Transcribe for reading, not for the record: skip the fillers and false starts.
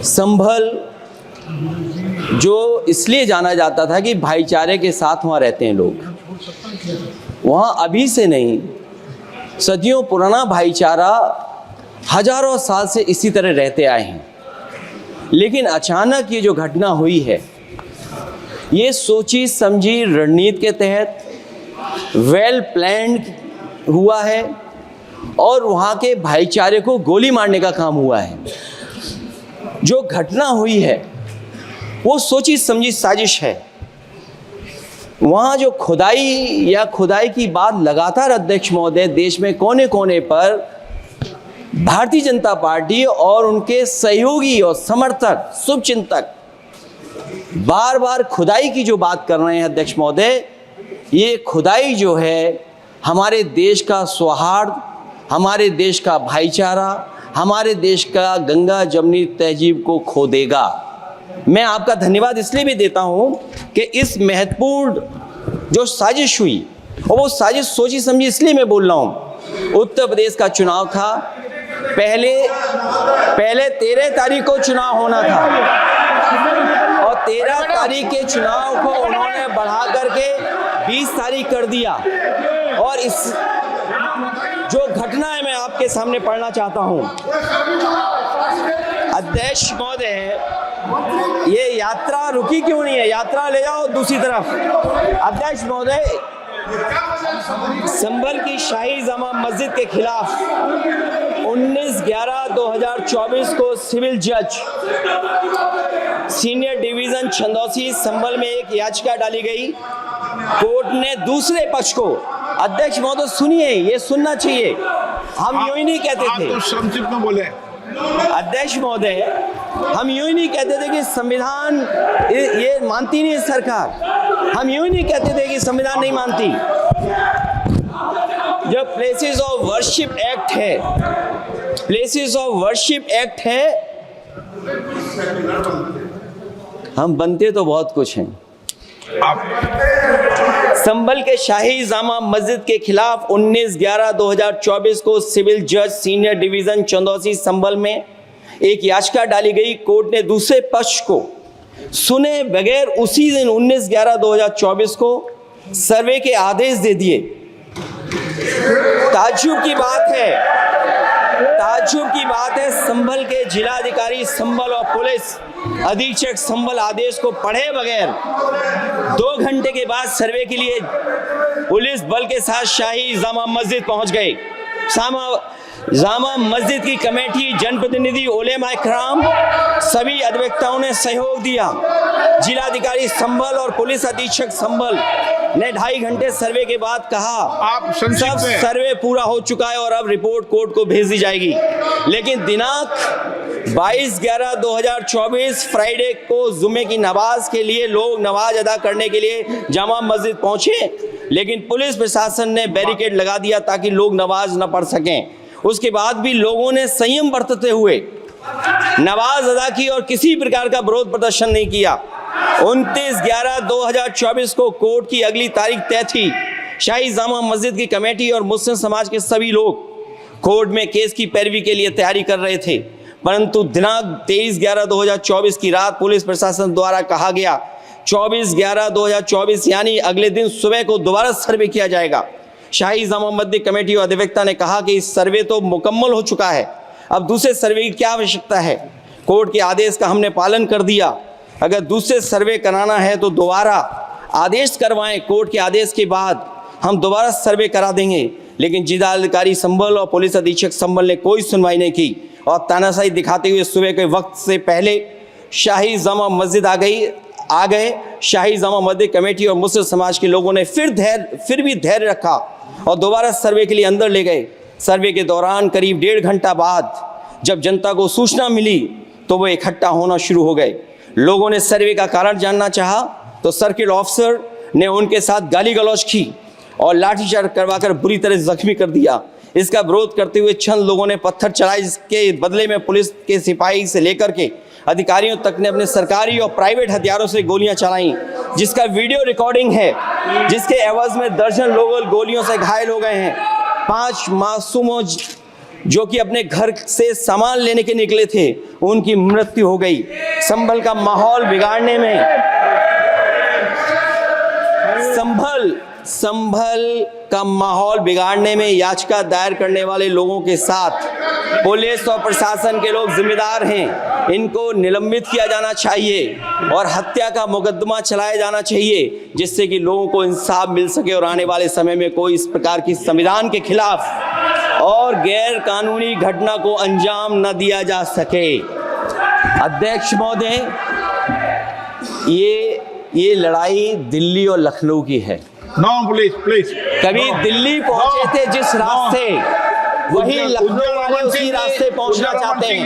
संभल जो इसलिए जाना जाता था कि भाईचारे के साथ वहाँ रहते हैं लोग, वहाँ अभी से नहीं, सदियों पुराना भाईचारा हजारों साल से इसी तरह रहते आए हैं। लेकिन अचानक ये जो घटना हुई है, ये सोची समझी रणनीति के तहत वेल प्लान्ड हुआ है और वहाँ के भाईचारे को गोली मारने का काम हुआ है। जो घटना हुई है वो सोची समझी साजिश है। वहाँ जो खुदाई की बात लगातार अध्यक्ष महोदय देश में कोने कोने पर भारतीय जनता पार्टी और उनके सहयोगी और समर्थक शुभचिंतक बार बार खुदाई की जो बात कर रहे हैं अध्यक्ष महोदय, ये खुदाई जो है हमारे देश का सौहार्द, हमारे देश का भाईचारा, हमारे देश का गंगा जमनी तहजीब को खो देगा। मैं आपका धन्यवाद इसलिए भी देता हूं कि इस महत्वपूर्ण जो साजिश हुई, और वो साजिश सोची समझी इसलिए मैं बोल रहा हूं। उत्तर प्रदेश का चुनाव था, पहले 13 तारीख को चुनाव होना था और 13 तारीख के चुनाव को उन्होंने बढ़ा करके 20 तारीख कर दिया। और इस जो घटना है मैं आपके सामने पढ़ना चाहता हूं। अध्यक्ष महोदय, ये यात्रा रुकी क्यों नहीं है? यात्रा ले जाओ दूसरी तरफ। अध्यक्ष महोदय, संभल की शाही जामा मस्जिद के खिलाफ 19/11/2024 को सिविल जज सीनियर डिवीजन छंदौसी संभल में एक याचिका डाली गई। कोर्ट ने दूसरे पक्ष को, अध्यक्ष महोदय सुनिए, ये सुनना चाहिए, हम यूं ही नहीं कहते थे, आप तो संक्षिप्त में बोले। अध्यक्ष महोदय, हम यूं ही नहीं कहते थे कि संविधान ये मानती नहीं है सरकार, हम यूं ही नहीं कहते थे कि संविधान नहीं मानती। जो प्लेसेस ऑफ वर्शिप एक्ट है, प्लेसेस ऑफ वर्शिप एक्ट है, हम बनते तो बहुत कुछ हैं। संभल के शाही जामा मस्जिद के खिलाफ 19/11/2024 को सिविल जज सीनियर डिवीजन चंदौसी संभल में एक याचिका डाली गई। कोर्ट ने दूसरे पक्ष को सुने बगैर उसी दिन 19/11/2024 को सर्वे के आदेश दे दिए। ताज्जुब की बात है, संभल के जिलाधिकारी संभल और पुलिस अधीक्षक संभल आदेश को पढ़े बगैर 2 घंटे के बाद सर्वे के लिए पुलिस बल के साथ शाही जामा मस्जिद पहुंच गए। जामा मस्जिद की कमेटी, जनप्रतिनिधि, उलेमा इकराम, सभी अधिवक्ताओं ने सहयोग दिया। जिलाधिकारी संभल और पुलिस अधीक्षक संभल ने 2.5 घंटे सर्वे के बाद कहा सब सर्वे पूरा हो चुका है और अब रिपोर्ट कोर्ट को भेज दी जाएगी। लेकिन दिनांक 22/11/2024 फ्राइडे को जुम्मे की नमाज के लिए लोग नमाज अदा करने के लिए जामा मस्जिद पहुंचे, लेकिन पुलिस प्रशासन ने बैरिकेड लगा दिया ताकि लोग नमाज न पढ़ सकें। उसके बाद भी लोगों ने संयम बरतते हुए नमाज अदा की और किसी प्रकार का विरोध प्रदर्शन नहीं किया। 29/11/2024 को कोर्ट की अगली तारीख तय थी। शाही जामा मस्जिद की कमेटी और मुस्लिम समाज के सभी लोग कोर्ट में केस की पैरवी के लिए तैयारी कर रहे थे, परंतु दिनांक 23/11/2024 की रात पुलिस प्रशासन द्वारा कहा गया 24/11/2024 यानी अगले दिन सुबह को दोबारा सर्वे किया जाएगा। शाही जामा मस्जिद कमेटी और अधिवक्ता ने कहा कि इस सर्वे तो मुकम्मल हो चुका है, अब दूसरे सर्वे की क्या आवश्यकता है? कोर्ट के आदेश का हमने पालन कर दिया, अगर दूसरे सर्वे कराना है तो दोबारा आदेश करवाएं, कोर्ट के आदेश के बाद हम दोबारा सर्वे करा देंगे। लेकिन जिलाधिकारी संभल और पुलिस अधीक्षक संभल ने कोई सुनवाई नहीं की और तानाशाही दिखाते हुए सुबह के वक्त से पहले शाही जामा मस्जिद आ गए। शाही जामा मस्जिद कमेटी और मुस्लिम समाज के लोगों ने फिर भी धैर्य रखा और दोबारा सर्वे के लिए अंदर ले गए। सर्वे के दौरान करीब 1.5 घंटा बाद जब जनता को सूचना मिली तो वो इकट्ठा होना शुरू हो गए। लोगों ने सर्वे का कारण जानना चाहा तो सर्किल ऑफिसर ने उनके साथ गाली गलौज की और लाठीचार्ज करवाकर बुरी तरह जख्मी कर दिया। इसका विरोध करते हुए चंद लोगों ने पत्थर चलाए, जिसके बदले में पुलिस के सिपाही से लेकर के अधिकारियों तक ने अपने सरकारी और प्राइवेट हथियारों से गोलियां चलाईं, जिसका वीडियो रिकॉर्डिंग है, जिसके एवज में दर्जन लोग गोलियों से घायल हो गए हैं। 5 मासूमों जो कि अपने घर से सामान लेने के निकले थे, उनकी मृत्यु हो गई। संभल का माहौल बिगाड़ने में, संभल का माहौल बिगाड़ने में याचिका दायर करने वाले लोगों के साथ पुलिस और प्रशासन के लोग जिम्मेदार हैं। इनको निलंबित किया जाना चाहिए और हत्या का मुकदमा चलाया जाना चाहिए, जिससे कि लोगों को इंसाफ मिल सके और आने वाले समय में कोई इस प्रकार की संविधान के खिलाफ और गैर कानूनी घटना को अंजाम न दिया जा सके। अध्यक्ष महोदय, ये लड़ाई दिल्ली और लखनऊ की है। No, please. कभी दिल्ली पहुंचे थे जिस रास्ते, वही लखनऊ वाले उसी रास्ते पहुंचना चाहते हैं।